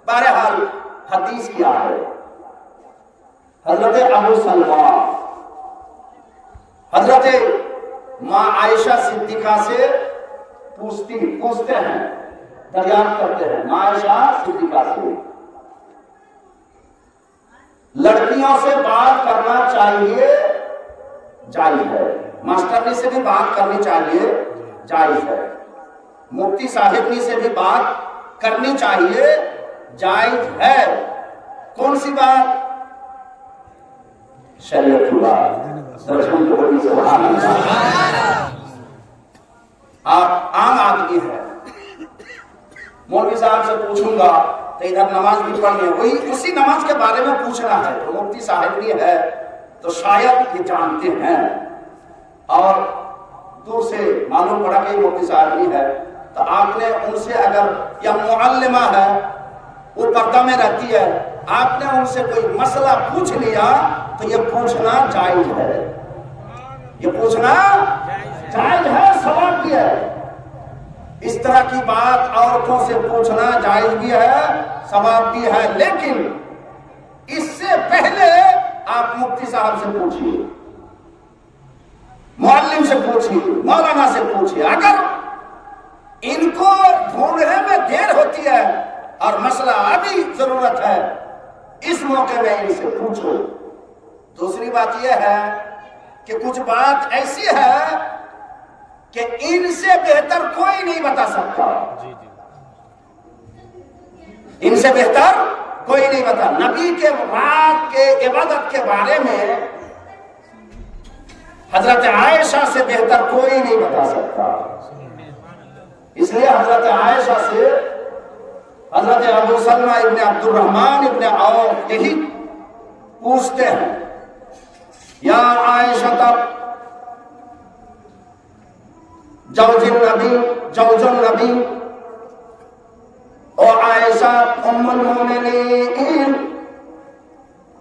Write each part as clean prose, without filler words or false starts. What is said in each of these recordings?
بہرحال حدیث کیا ہے؟ حضرت ابو سلمہ حضرت ماں عائشہ صدیقہ سے پوچھتے ہیں، دریافت کرتے ہیں ماں عائشہ صدیقہ سے، لڑکیوں سے بات کرنا چاہیے جائز ہے، ماسٹرنی سے بھی بات کرنی چاہیے جائز ہے، مفتی صاحبنی سے بھی بات کرنی چاہیے جائز ہے، کون سی بات؟ شریعت کی بات، رسول اللہ سبحان اللہ۔ آپ عام آدمی ہے، مولوی صاحب سے پوچھوں گا تو ادھر نماز بھی پڑھنی ہے، وہی اسی نماز کے بارے میں پوچھنا ہے، تو مفتی صاحب بھی ہے تو شاید یہ جانتے ہیں، اور دور سے معلوم پڑا کہ مفتی صاحب بھی ہے تو آپ نے ان سے اگر، یا معلمہ ہے وہ پردہ میں رہتی ہے، آپ نے ان سے کوئی مسئلہ پوچھ لیا تو یہ پوچھنا جائز ہے، یہ پوچھنا جائز ہے، ثواب بھی ہے۔ اس طرح کی بات عورتوں سے پوچھنا جائز بھی ہے، ثواب بھی ہے، لیکن اس سے پہلے آپ مفتی صاحب سے پوچھیے، معلم سے پوچھیے، مولانا سے پوچھیے، اگر ان کو ڈھونڈنے میں دیر ہوتی ہے اور مسئلہ ابھی ضرورت ہے، اس موقع میں ان سے پوچھو۔ دوسری بات یہ ہے کہ کچھ بات ایسی ہے کہ ان سے بہتر کوئی نہیں بتا سکتا، ان سے بہتر کوئی نہیں بتا۔ نبی کے رات کے عبادت کے بارے میں حضرت عائشہ سے بہتر کوئی نہیں بتا سکتا، اس لیے حضرت عائشہ سے حضرت ابو سلمہ ابن عبد الرحمن ابن عوف یہی پوچھتے ہیں، یا عائشہ زوج النبی، اور عائشہ ام المومنین،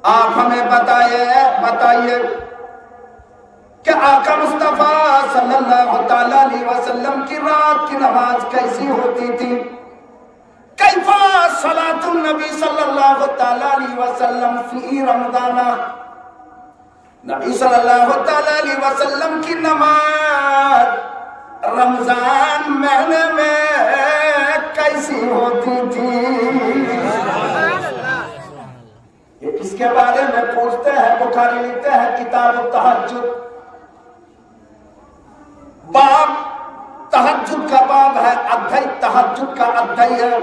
آپ ہمیں بتائیے کہ آقا مصطفیٰ صلی اللہ تعالیٰ علیہ وسلم کی رات کی نماز کیسی ہوتی تھی؟ کیفا صلاۃ النبی صلی اللہ تعالیٰ علیہ وسلم فی رمضان، نبی صلی اللہ تعالیٰ علیہ وسلم کی نماز رمضان مہینے میں کیسی ہوتی تھی؟ یہ کس کے بارے میں پوچھتے ہیں؟ بخاری لکھتے ہیں کتاب التہجد، باب تہجد کا باب ہے، ادھائی تہجد کا ادھائی ہے،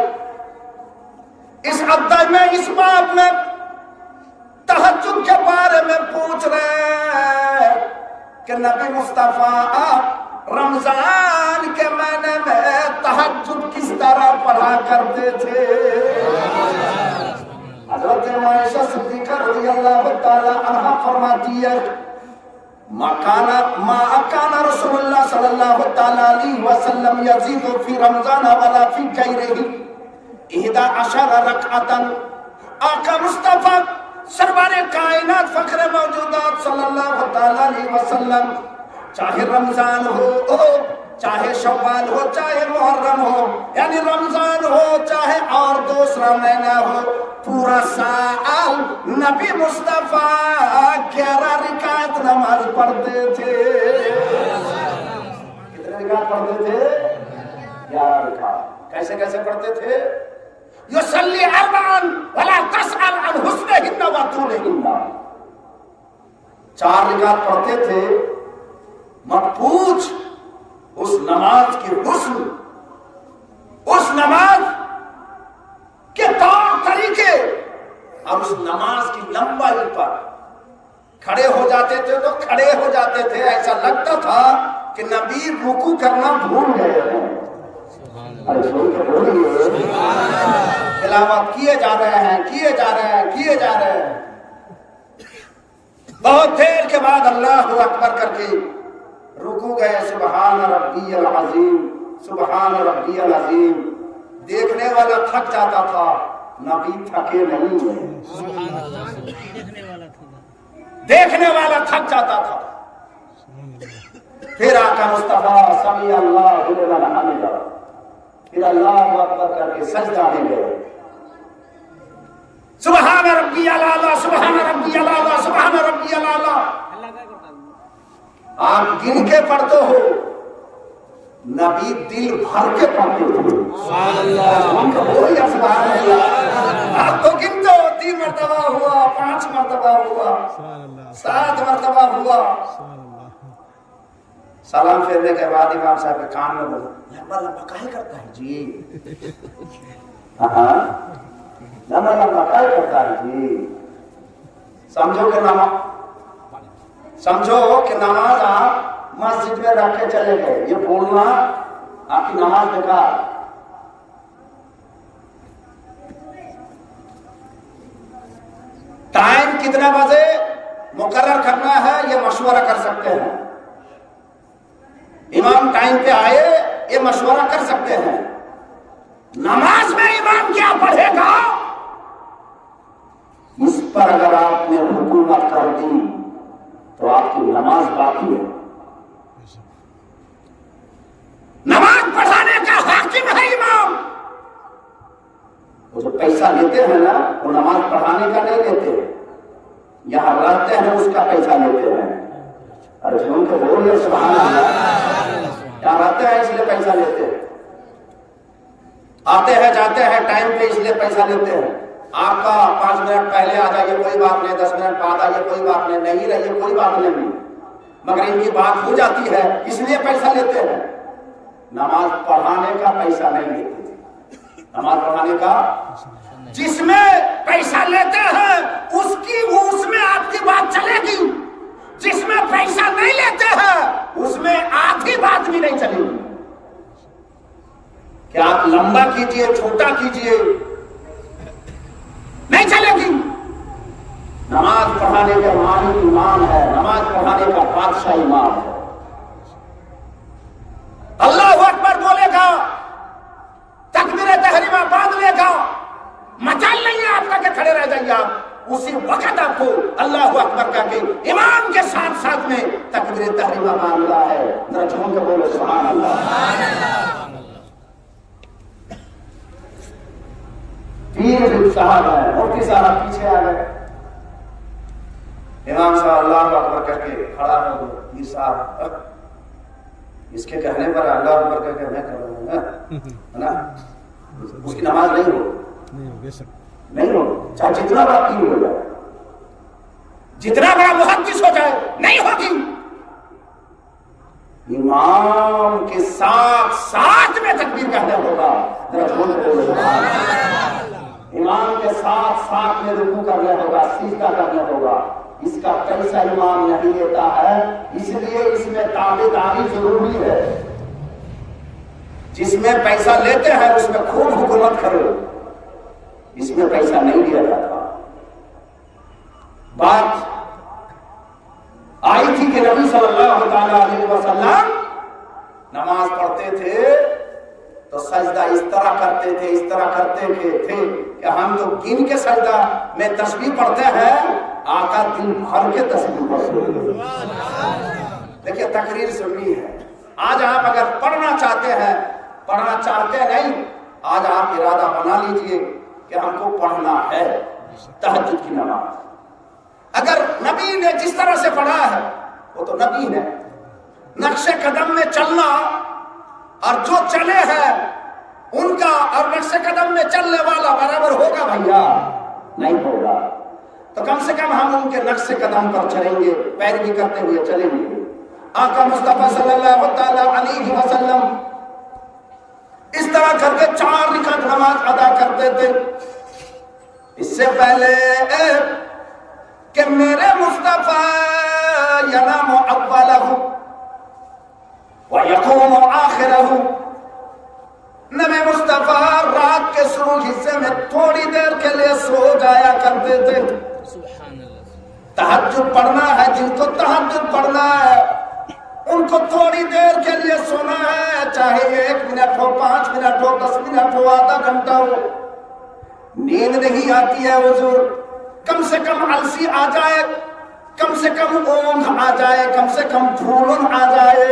اس ادھائی میں اس باب میں تہجد کے بارے میں پوچھ رہے ہیں کہ نبی مصطفیٰ رمضان کے مہینے میں تہجد کس طرح پڑھا کرتے تھے؟ حضرت عائشہ صدیقہ رضی اللہ تعالی عنہا فرماتی ہے، ما کان رسول اللہ صلی اللہ تعالی علیہ وسلم یزید فی رمضان ولا فی غیرہ 11 رکعتا، آقا مصطفیٰ سرور کائنات فخر موجودات صلی اللہ تعالی علیہ وسلم چاہے رمضان ہو، چاہے شوال ہو، چاہے محرم ہو، یعنی رمضان ہو چاہے اور دوسرا مہینہ ہو، پورا سال نبی مصطفیٰ 11 رکعت نماز پڑھتے تھے۔ کتنے رکعت پڑھتے تھے؟ 11 رکعت۔ کیسے کیسے پڑھتے تھے؟ یصلی 4 ولا تسأل عن حسنہن وطولہن، 4 رکعت پڑھتے تھے، مت پوچھ اس نماز کی حسن، اس نماز کے طور طریقے اور اس نماز کی لمبائی پر۔ کھڑے ہو جاتے تھے تو کھڑے ہو جاتے تھے، ایسا لگتا تھا کہ نبی رکوع کرنا بھول گئے ہیں، تلاوت کیے جا رہے ہیں، بہت دیر کے بعد اللہ اکبر کر کے رکوع گئے، سبحان ربی العظیم، سبحان ربی العظیم۔ دیکھنے والا تھک جاتا تھا، نبی تھکے نہیں ہیں، دیکھنے والا تھک جاتا تھا۔ پھر آقا مصطفیٰ سمیع اللہ لمن حمدہ، پھر اللہ اکبر کر کے سجدہ میں گئے، سبحان ربی الاعلیٰ سبحان ربی الاعلیٰ آپ گن کے پڑھتے ہو، نبی دل بھر کے پڑھتے تھے سبحان اللہ سبحان اللہ۔ آپ تو گنتے ہو 3 مرتبہ ہوا، 5 مرتبہ ہوا، 7 مرتبہ ہوا۔ سلام پھیرنے کے بعد امام صاحب کے کان میں بولا لمبا لمبا کاہے کرتا ہے جی؟ ہاں لمبا لمبا کاہے کرتا ہے جی؟ سمجھو کہ نماز آپ مسجد میں رکھ کے چلے گئے، یہ بولنا آپ کی نماز بیکار۔ ٹائم کتنے بجے مقرر کرنا ہے یہ مشورہ کر سکتے ہیں، امام ٹائم پہ آئے یہ مشورہ کر سکتے ہیں۔ نماز میں امام کیا پڑھے گا اس پر اگر آپ نے حکومت کر دی تو آپ کی نماز باقی ہے۔ نماز پڑھانے کا حاکم ہے امام۔ وہ جو پیسہ لیتے ہیں نا وہ نماز پڑھانے کا نہیں لیتے، یہاں رہتے ہیں اس کا پیسہ لیتے ہیں۔ ارے ان کو بولے سبحان اللہ، یہاں رہتے ہیں اس لیے پیسہ لیتے ہیں، آتے ہیں جاتے ہیں ٹائم پہ اس لیے پیسہ لیتے ہیں۔ آپ کا 5 منٹ پہلے آ جائیے کوئی بات نہیں، 10 منٹ بعد آئیے کوئی بات نہیں، نہیں رہیے کوئی بات نہیں، مگر ان کی بات ہو جاتی ہے اس لیے پیسہ لیتے ہیں۔ نماز پڑھانے کا پیسہ نہیں لیتے، نماز پڑھانے کا جس میں پیسہ لیتے ہیں اس میں آپ کی بات چلے گی، جس میں پیسہ نہیں لیتے ہیں اس میں آدھی بات بھی نہیں چلے گی۔ کہ آپ لمبا کیجئے چھوٹا کیجئے نہیں چلے گی۔ نماز پڑھانے کا مالک امام ہے، نماز پڑھانے کا بادشاہ امام ہے۔ اللہ اکبر بولے گا، تکبیر تحریمہ باندھ لے گا، مجال نہیں ہے آپ کا کہ کھڑے رہ جائیے، آپ اسی وقت آپ کو اللہ اکبر کہہ کے امام کے ساتھ ساتھ میں تکبیر تحریمہ باندھ رہا ہے۔ ذرا جھوم کے بولو سبحان اللہ۔ پیر صاحب ہے، مفتی صاحب پیچھے آ گئے، امام صاحب اللہ اکبر کہہ کے کھڑا ہو گئے، پیر صاحب اس کے کہنے پر اللہ اکبر کہہ کے میں کر رہا ہوں نا، اس کی نماز نہیں ہو نہیں ہو، چاہے جتنا بڑا پیر ہو جائے، جتنا بڑا محدث ہو جائے، نہیں ہوگی۔ امام کے ساتھ ساتھ میں تکبیر کہنا ہوگا، ذرا جھوم کے بولو سبحان اللہ۔ امام کے ساتھ ساتھ میں رکوع کرنا ہوگا، سجدہ کرنا ہوگا۔ اس کا پیسہ امام نہیں لیتا ہے، اس لیے اس میں تابعداری ضروری ہے۔ جس میں پیسہ لیتے ہیں اس میں خوب حکومت کرو، اس میں پیسہ نہیں لیا جاتا۔ بات آئی تھی کہ نبی صلی اللہ تعالی علیہ وسلم نماز پڑھتے تھے تو سجدہ اس طرح کرتے تھے کہ ہم تو گن کے سجدہ میں تسبیح پڑھتے ہیں، آقا دن بھر کے تسبیح پڑھتے ہیں۔ دیکھیے تقریر سننی ہے، آج آپ اگر پڑھنا چاہتے ہیں، پڑھنا چاہتے نہیں، آج آپ ارادہ بنا لیجئے کہ ہم کو پڑھنا ہے تہجد کی نماز۔ اگر نبی نے جس طرح سے پڑھا ہے وہ تو نبی نے نقش قدم میں چلنا، اور جو چلے ہیں ان کا اور نقش قدم میں چلنے والا برابر ہوگا بھیا؟ نہیں ہوگا۔ تو کم سے کم ہم ان کے نقش قدم پر چلیں گے، پیروی کرتے ہوئے چلیں گے۔ آقا مصطفیٰ صلی اللہ تعالی علیہ وسلم اس طرح کر کے 4 رکعت نماز ادا کرتے تھے۔ اس سے پہلے کہ میرے مصطفیٰ ینام اولہ وَيَقُومُ آخِرَهُ، نبی مصطفیٰ رات کے شروع حصے میں تھوڑی دیر کے لیے سو جایا کرتے تھے۔ تہجد پڑھنا ہے، جن کو تہجد پڑھنا ہے ان کو تھوڑی دیر کے لیے سونا ہے، چاہے 1 منٹ ہو، 5 منٹ ہو، 10 منٹ ہو، آدھا گھنٹہ ہو۔ نیند نہیں آتی ہے حضور، کم سے کم السی آ جائے، کم سے کم اونگ آ جائے، کم سے کم پھولن آ جائے،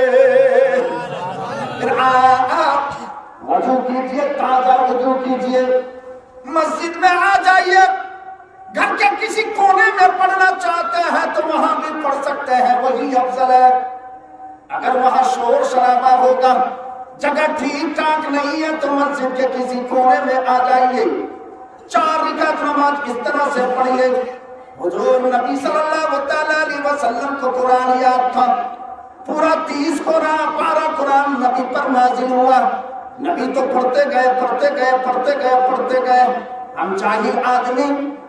پھر آپ وضو کیجئے، تازہ وضو کیجئے، مسجد میں آ جائیے، گھر کے کسی کونے میں پڑھنا چاہتے ہیں تو وہاں بھی پڑھ سکتے ہیں، وہی افضل ہے۔ اگر وہاں شور شرابہ ہوگا، جگہ ٹھیک ٹھاک نہیں ہے تو مسجد کے کسی کونے میں آ جائیے، 4 رکعت نماز اس طرح سے پڑھیے۔ حضور نبی صلی اللہ علیہ وسلم کو قرآن یاد تھا، پورا 30 قرآن، 12 قرآن نبی پر نازل ہوا۔ نبی تو پڑھتے گئے۔ ہم جاہل آدمی،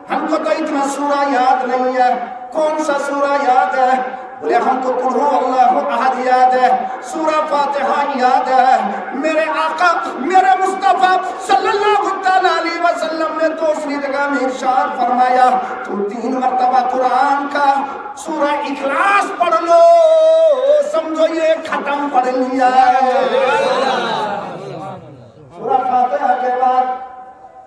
ہم کو تو اتنا سورہ یاد نہیں ہے۔ کون سا سورہ یاد ہے؟ بولے ہم کو قل ہو اللہ احد یاد ہے، سورہ فاتحہ یاد ہے۔ میرے آقا میرے مصطفیٰ صلی اللہ علیہ وسلم نے دوسری جگہ میں ارشاد فرمایا تو 3 مرتبہ قرآن کا سورہ اخلاص پڑھ لو، سمجھو یہ ختم پڑھ لیا۔ سورہ فاتحہ کے بعد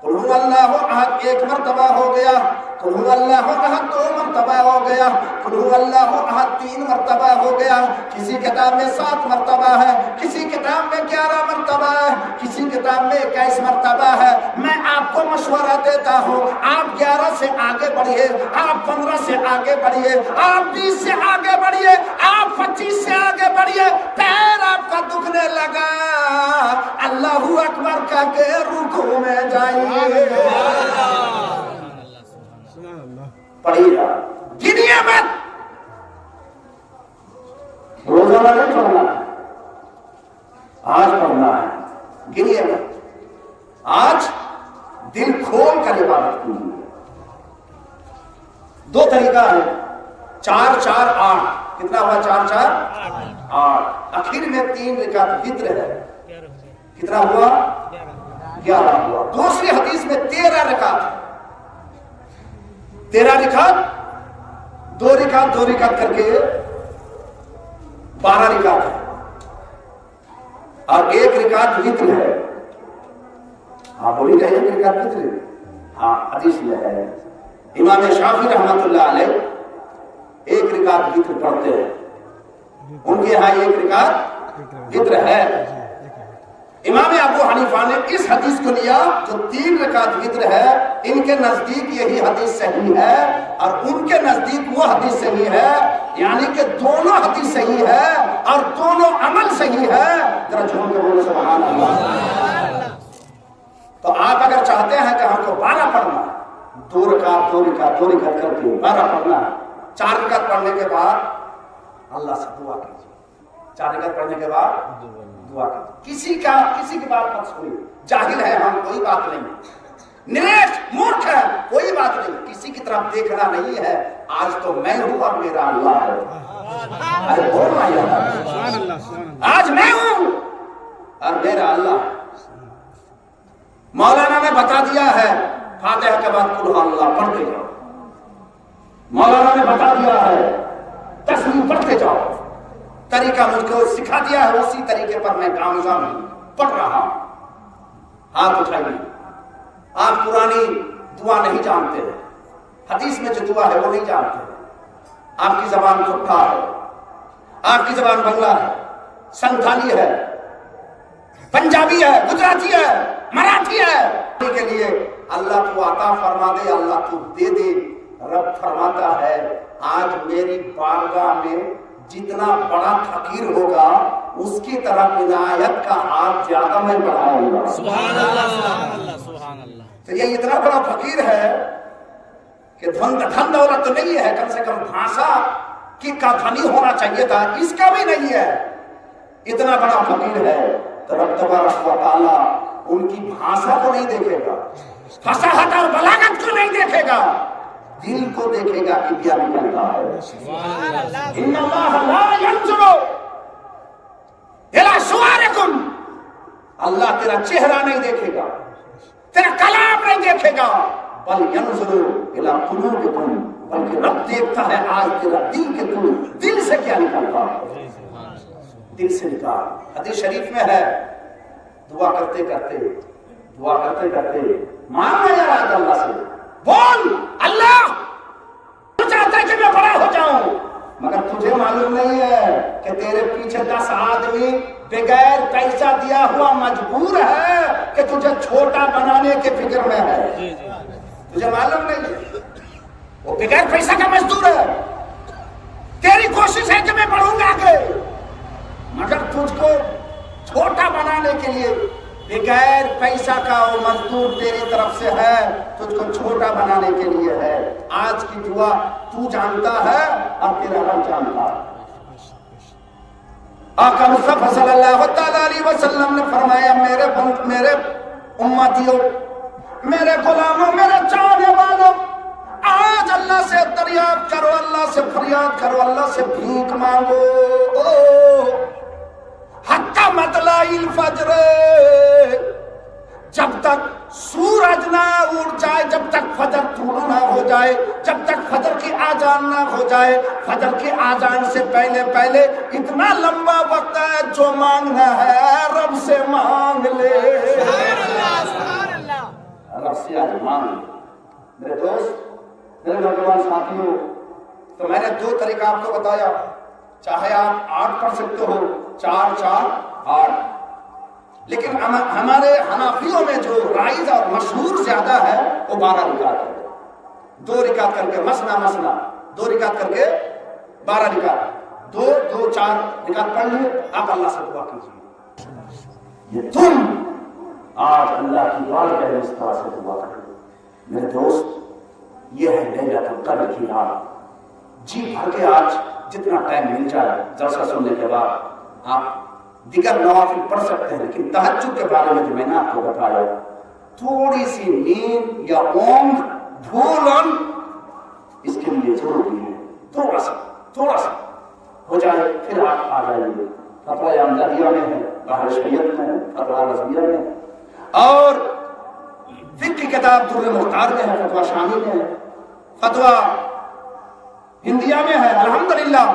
قل هو اللہ احد 1 مرتبہ ہو گیا، قل هو اللہ احد 2 مرتبہ ہو گیا، قل هو اللہ احد 3 مرتبہ ہو گیا۔ کسی کتاب میں 7 مرتبہ ہے، کسی کتاب میں 11 مرتبہ ہے، کسی کتاب میں 21 مرتبہ ہے۔ میں آپ کو مشورہ دیتا ہوں، آپ 11 سے آگے بڑھیے، آپ 15 سے آگے بڑھیے، آپ 20 سے آگے بڑھیے، آپ 25 سے آگے بڑھیے۔ پیر آپ کا دکھنے لگا، اللہ اکبر کہہ کے رکوع میں جائیے، پڑھیے، گنیے مت۔ روزانہ نہیں پڑھنا ہے، آج پڑھنا ہے، گنیے مت۔ آج دل کھول کر عبادت کیجیے۔ 2 طریقہ ہے، 4 4 8، کتنا ہوا؟ 4 4 8۔ آخر میں 3 رکعت وتر ہے، کتنا ہوا؟ 11 ہوا۔ دوسری حدیث میں 13 رکعت، 13 رکعت، 2 رکعت کر کے 12 رکعت ہے، اور 1 رکعت وتر ہے۔ ہاں بولی جائے 1 رکعت وتر، ہاں حدیث میں ہے۔ امام شافعی رحمۃ اللہ علیہ 1 رکعت وتر پڑھتے ہیں، ان کے یہاں 1 رکعت وتر ہے۔ امام ابو حنیفہ نے اس حدیث کو لیا جو 3 رکعت وتر ہے، ان کے نزدیک یہی حدیث صحیح ہے، اور ان کے نزدیک وہ حدیث صحیح ہے، یعنی کہ دونوں حدیث صحیح ہے اور دونوں عمل صحیح ہے۔ ذرا جھوم کے بولو سبحان اللہ۔ تو آپ اگر چاہتے ہیں کہ ہم کو 12 پڑھنا، 2 رکعت کر کے 12 پڑھنا، 4 رکعت پڑھنے کے بعد اللہ سے دعا کیجیے، 4 رکعت پڑھنے کے بعد دعا کیجیے۔ کسی کی بات مت سنیے، جاہل ہے ہم، کوئی بات نہیں، نریش مورکھ ہے، کوئی بات نہیں، کسی کی طرف دیکھنا نہیں ہے۔ آج تو میں ہوں اور میرا اللہ ہے، آج میں ہوں اور میرا اللہ ہے۔ مولانا نے بتا دیا ہے فاتحہ کے بعد قل اللہ پڑھتے جاؤ، مولانا نے بتا دیا ہے تسبیح پڑھتے جاؤ، طریقہ مجھ کو سکھا دیا ہے، اسی طریقے پر میں کامیاب ہوں، پڑھ رہا ہوں۔ ہاتھ اٹھائیے، آپ پرانی دعا نہیں جانتے، حدیث میں جو دعا ہے وہ نہیں جانتے، آپ کی زبان ٹھٹھا ہے، آپ کی زبان بنگلہ ہے، سنتھالی ہے، پنجابی ہے، گجراتی ہے، مراٹھی ہے، کے لیے اللہ تو عطا فرما دے، اللہ تو دے دے۔ رب فرماتا ہے آج میری بارگاہ میں جتنا بڑا فقیر ہوگا اس کی طرف عنایت کا ہاتھ زیادہ میں بڑھاؤں گا۔ سبحان اللہ سبحان اللہ سبحان اللہ۔ تو یہ اتنا بڑا فقیر ہے کہ دھن دولت تو نہیں ہے، کم سے کم بھاشا کی کا دھنی ہونا چاہیے تھا، اس کا بھی نہیں ہے، اتنا بڑا فقیر ہے۔ تو رب تبارک و تعالیٰ ان کی بھاشا کو نہیں دیکھے گا، فصاحت اور بلاغت کو نہیں دیکھے گا، دل کو دیکھے گا کہ کیا نکلتا ہے۔ ان اللہ لا ينظر الى صورکم، اللہ تیرا چہرہ نہیں دیکھے گا، تیرا کلام نہیں دیکھے گا، بل ينظر الى قلوبکم، بلکہ رب دیکھتا ہے آج تیرا دل کے تو دل سے کیا نکلتا ہے، دل سے نکال۔ حدیث شریف میں ہے دعا کرتے کرتے مانگنا یار آج اللہ سے، بول اللہ تو چاہتا ہے کہ میں بڑا ہو جاؤں، مگر تجھے معلوم نہیں ہے کہ تیرے پیچھے 10 آدمی بغیر پیسہ دیا ہوا مجبور ہے کہ تجھے چھوٹا بنانے کے فکر میں ہے، تجھے معلوم نہیں ہے۔ وہ بغیر پیسہ کا مزدور ہے. تیری کوشش ہے کہ میں بڑھوں گا آگے، مگر تجھ کو چھوٹا بنانے کے لیے بغیر پیسہ کا وہ مزدور تیری طرف سے ہے، تجھ کو چھوٹا بنانے کے لیے ہے. آج کی دعا تو جانتا ہے اور تیرا رب جانتا ہے. آقا مصطفیٰ صلی اللہ تعالی علیہ وسلم نے فرمایا میرے امتیوں، میرے غلاموں، میرے چاہنے والوں، آج اللہ سے دریافت کرو، اللہ سے فریاد کرو، اللہ سے بھیک مانگو. حتی مطلع الفجر، جب تک سورج نہ اٹھ جائے، جب تک فجر طلوع نہ ہو جائے، جب تک فجر کی آذان نہ ہو جائے، فجر کی آذان سے پہلے پہلے اتنا لمبا وقت ہے، جو مانگنا ہے رب سے مانگ لے. رب سے آج مانگ لے. میرے دوست، میرے نوجوان ساتھیوں، تو میں نے 2 طریقہ آپ کو بتایا. چاہے آپ 8 پڑھ سکتے ہو، 4 4 8، لیکن ہمارے حنفیوں میں جو رائج اور مشہور زیادہ ہے وہ 12 رکعت ہے. 2 رکعت کر کے مسنا 2 رکعت کر کے 12 رکعت، 2 2 4 رکعت پڑھ لیے. آپ اللہ سے دعا کیجیے. یہ تم آج اللہ کی بار کے اس طرح سے دعا کرو. میرے دوست، یہ ہے لیلۃ القدر کی رات. جی بھر کے آج جتنا ٹائم مل جائے جلسہ سننے کے بعد آپ دیگر نوافل پڑھ سکتے ہیں، لیکن تہجد کے بارے میں جو میں نے آپ کو بتایا، تھوڑی سی نیند یا اونگ بھولن اس کے لیے ضروری ہے. تھوڑا سا ہو جائے پھر آپ آ جائیے. فتویٰ امدادیہ میں ہے، بحر شریعت میں ہے، فتویٰ رضویہ میں ہے، اور فقہ کی کتاب در مختار میں ہے، فتویٰ شامی میں ہے، فتویٰ ہندیہ میں ہے. الحمدللہ